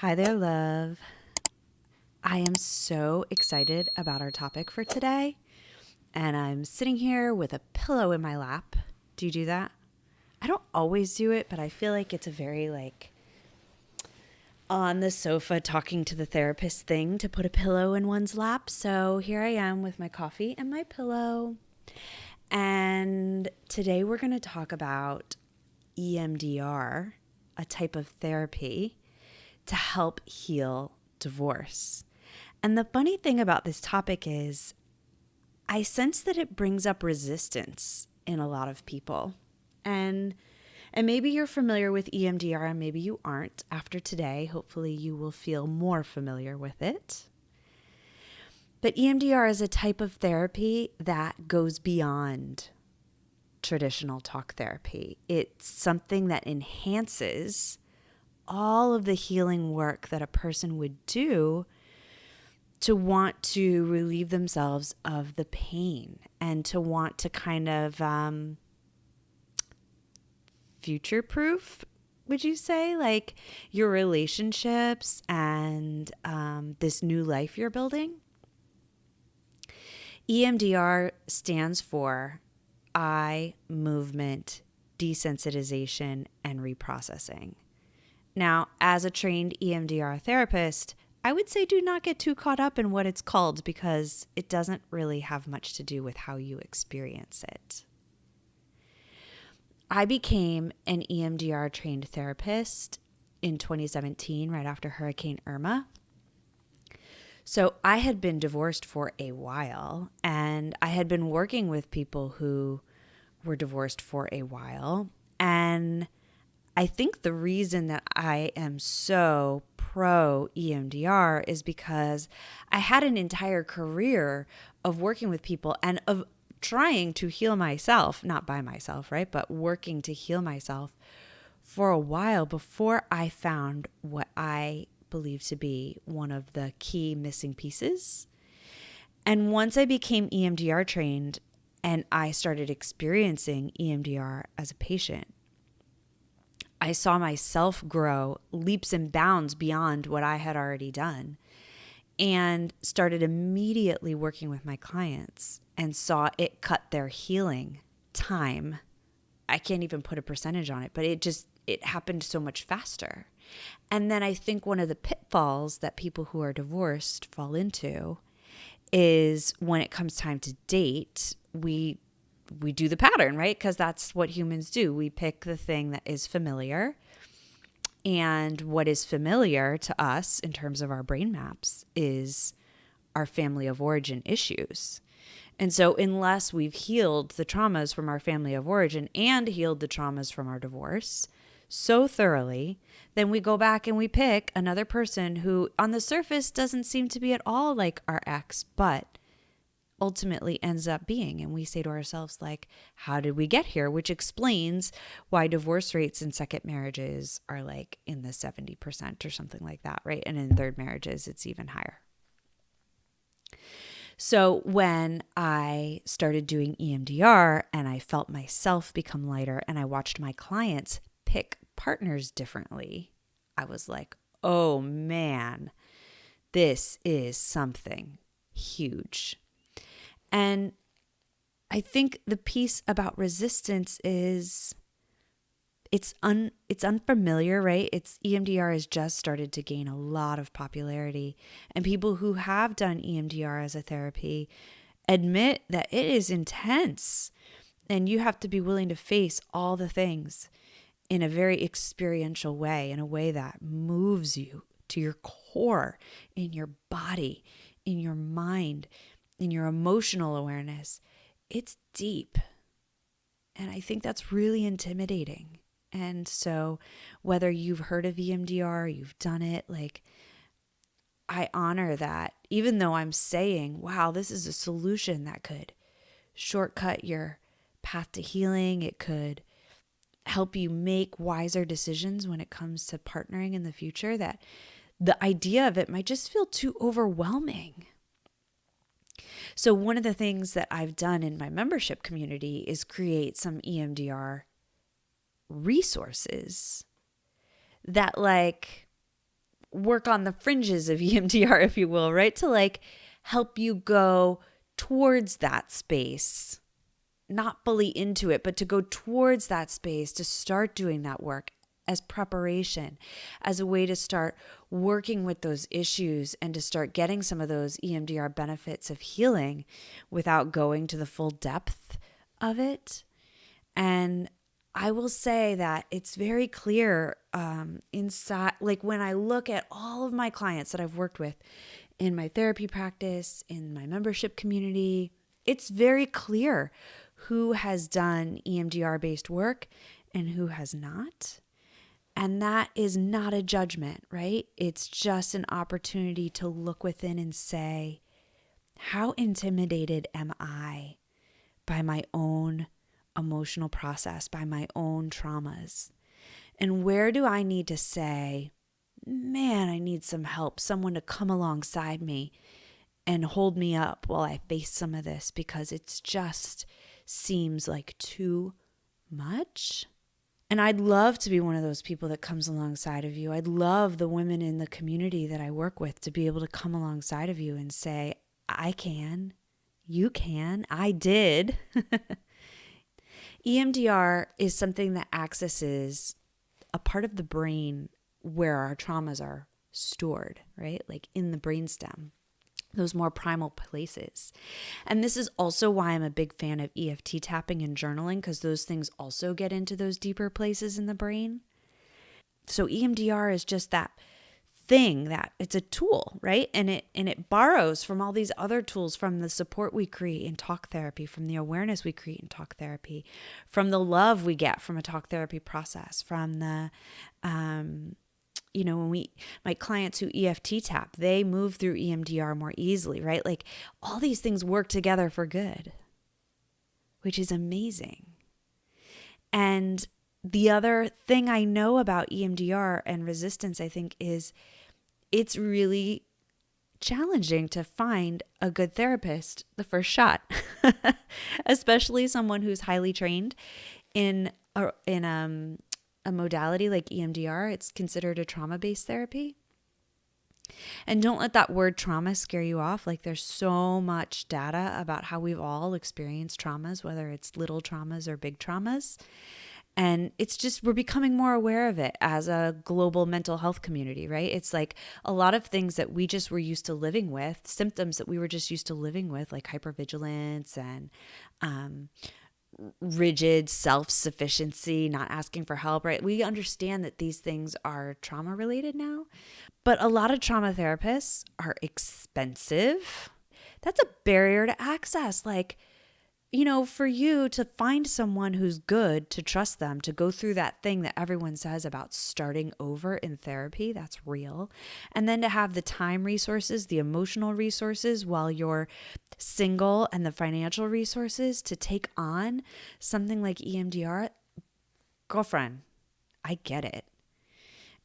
Hi there, love. I am so excited about our topic for today, and I'm sitting here with a pillow in my lap. Do you do that? I don't always do it, but I feel like it's a very on the sofa talking to the therapist thing to put a pillow in one's lap. So here I am with my coffee and my pillow. And today we're going to talk about EMDR, a type of therapy to help heal divorce. And the funny thing about this topic is I sense that it brings up resistance in a lot of people. And maybe you're familiar with EMDR and maybe you aren't. After today, hopefully you will feel more familiar with it. But EMDR is a type of therapy that goes beyond traditional talk therapy. It's something that enhances all of the healing work that a person would do to want to relieve themselves of the pain and to want to kind of future-proof, would you say? Like your relationships and this new life you're building. EMDR stands for eye movement desensitization and reprocessing. Now, as a trained EMDR therapist, I would say do not get too caught up in what it's called because it doesn't really have much to do with how you experience it. I became an EMDR trained therapist in 2017, right after Hurricane Irma. So I had been divorced for a while, and I had been working with people who were divorced for a while. And I think the reason that I am so pro EMDR is because I had an entire career of working with people and of trying to heal myself, not by myself, right? But working to heal myself for a while before I found what I believe to be one of the key missing pieces. And once I became EMDR trained and I started experiencing EMDR as a patient, I saw myself grow leaps and bounds beyond what I had already done and started immediately working with my clients and saw it cut their healing time. I can't even put a percentage on it, but it happened so much faster. And then I think one of the pitfalls that people who are divorced fall into is when it comes time to date, we do the pattern, right? Because that's what humans do. We pick the thing that is familiar. And what is familiar to us in terms of our brain maps is our family of origin issues. And so unless we've healed the traumas from our family of origin and healed the traumas from our divorce so thoroughly, then we go back and we pick another person who on the surface doesn't seem to be at all like our ex, but ultimately ends up being. And we say to ourselves, like, how did we get here? Which explains why divorce rates in second marriages are like in the 70% or something like that, right? And in third marriages, it's even higher. So when I started doing EMDR and I felt myself become lighter and I watched my clients pick partners differently, I was like, oh man, this is something huge. And I think the piece about resistance is it's unfamiliar, right? EMDR has just started to gain a lot of popularity, and people who have done EMDR as a therapy admit that it is intense, and you have to be willing to face all the things in a very experiential way, in a way that moves you to your core, in your body, in your mind, in your emotional awareness. It's deep. And I think that's really intimidating. And so whether you've heard of EMDR, you've done it, like, I honor that. Even though I'm saying, wow, this is a solution that could shortcut your path to healing. It could help you make wiser decisions when it comes to partnering in the future, that the idea of it might just feel too overwhelming. So one of the things that I've done in my membership community is create some EMDR resources that, like, work on the fringes of EMDR, if you will, right? To like help you go towards that space, not fully into it, but to go towards that space, to start doing that work as preparation, as a way to start working with those issues and to start getting some of those EMDR benefits of healing without going to the full depth of it. And I will say that it's very clear inside, like when I look at all of my clients that I've worked with in my therapy practice, in my membership community, it's very clear who has done EMDR-based work and who has not. And that is not a judgment, right? It's just an opportunity to look within and say, how intimidated am I by my own emotional process, by my own traumas? And where do I need to say, man, I need some help, someone to come alongside me and hold me up while I face some of this, because it's just seems like too much. And I'd love to be one of those people that comes alongside of you. I'd love the women in the community that I work with to be able to come alongside of you and say, I can, you can, I did. EMDR is something that accesses a part of the brain where our traumas are stored, right? Like in the brainstem, those more primal places. And this is also why I'm a big fan of EFT tapping and journaling, because those things also get into those deeper places in the brain. So EMDR is just that thing, that it's a tool, right? And it borrows from all these other tools, from the support we create in talk therapy, from the awareness we create in talk therapy, from the love we get from a talk therapy process, from the when my clients who EFT tap, they move through EMDR more easily, right? Like all these things work together for good, which is amazing. And the other thing I know about EMDR and resistance, I think, is it's really challenging to find a good therapist the first shot, especially someone who's highly trained in a modality like EMDR. It's considered a trauma-based therapy. And don't let that word trauma scare you off. Like there's so much data about how we've all experienced traumas, whether it's little traumas or big traumas. And it's just, we're becoming more aware of it as a global mental health community, right? It's like a lot of things that we just were used to living with, symptoms that we were just used to living with, like hypervigilance and rigid self-sufficiency, not asking for help, right? We understand that these things are trauma related now, but a lot of trauma therapists are expensive. That's a barrier to access. Like, for you to find someone who's good, to trust them, to go through that thing that everyone says about starting over in therapy, that's real. And then to have the time resources, the emotional resources while you're single, and the financial resources to take on something like EMDR, girlfriend, I get it.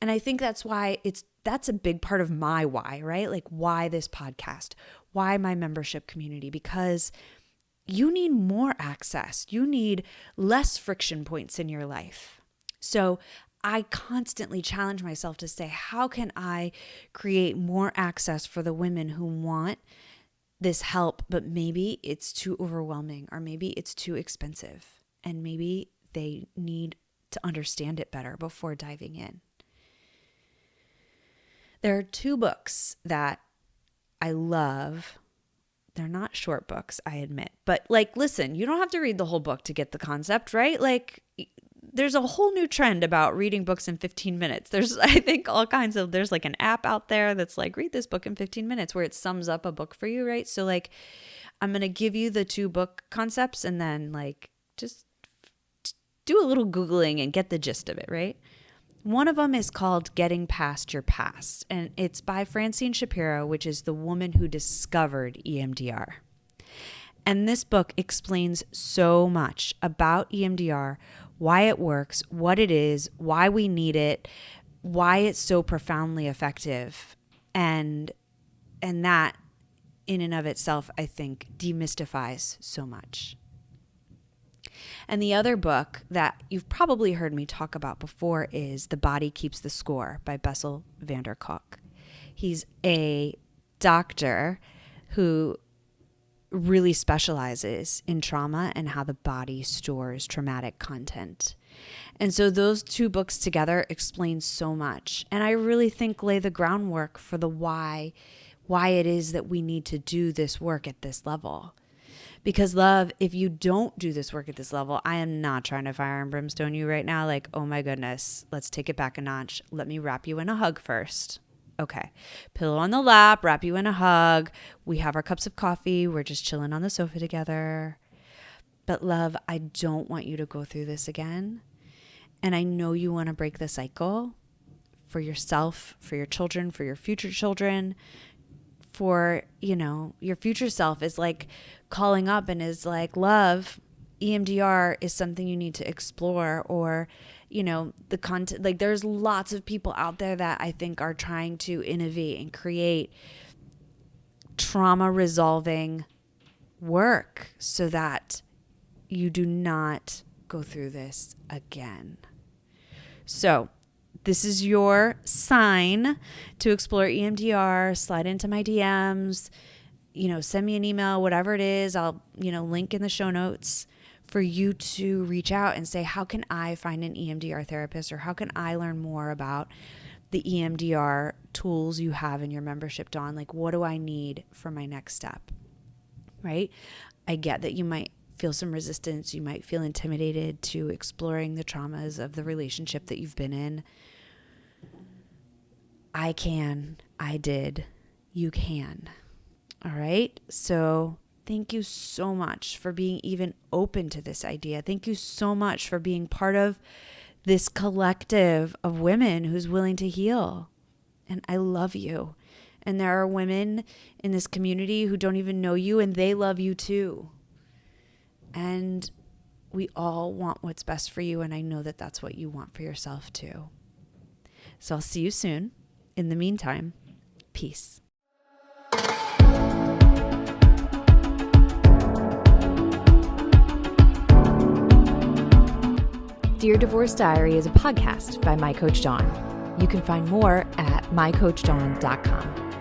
And I think that's why that's a big part of my why, right? Like why this podcast, why my membership community, because you need more access. You need less friction points in your life. So I constantly challenge myself to say, how can I create more access for the women who want this help, but maybe it's too overwhelming, or maybe it's too expensive, and maybe they need to understand it better before diving in. There are two books that I love. They're not short books, I admit. But like, listen, you don't have to read the whole book to get the concept, right? Like, there's a whole new trend about reading books in 15 minutes. There's, I think, there's like an app out there that's like, read this book in 15 minutes, where it sums up a book for you, right? So like, I'm going to give you the two book concepts and then like, just do a little Googling and get the gist of it, right? One of them is called Getting Past Your Past, and it's by Francine Shapiro, which is the woman who discovered EMDR. And this book explains so much about EMDR, why it works, what it is, why we need it, why it's so profoundly effective. And that in and of itself, I think, demystifies so much. And the other book that you've probably heard me talk about before is The Body Keeps the Score by Bessel van der Kolk. He's a doctor who really specializes in trauma and how the body stores traumatic content. And so those two books together explain so much. And I really think lay the groundwork for the why it is that we need to do this work at this level. Because love, if you don't do this work at this level, I am not trying to fire and brimstone you right now. Like, oh my goodness, let's take it back a notch. Let me wrap you in a hug first. Okay. Pillow on the lap, wrap you in a hug. We have our cups of coffee. We're just chilling on the sofa together. But love, I don't want you to go through this again. And I know you want to break the cycle for yourself, for your children, for your future children, for, your future self is like calling up and is like, love, EMDR is something you need to explore, or, the content, like there's lots of people out there that I think are trying to innovate and create trauma resolving work so that you do not go through this again. So this is your sign to explore EMDR. Slide into my DMs, send me an email, whatever it is. I'll, link in the show notes for you to reach out and say, how can I find an EMDR therapist, or how can I learn more about the EMDR tools you have in your membership, Dawn? Like, what do I need for my next step? Right? I get that you might feel some resistance. You might feel intimidated to exploring the traumas of the relationship that you've been in. I did, you can. All right. So thank you so much for being even open to this idea. Thank you so much for being part of this collective of women who's willing to heal. And I love you. And there are women in this community who don't even know you, and they love you too. And we all want what's best for you. And I know that that's what you want for yourself too. So I'll see you soon. In the meantime, peace. Dear Divorce Diary is a podcast by My Coach Dawn. You can find more at mycoachdawn.com.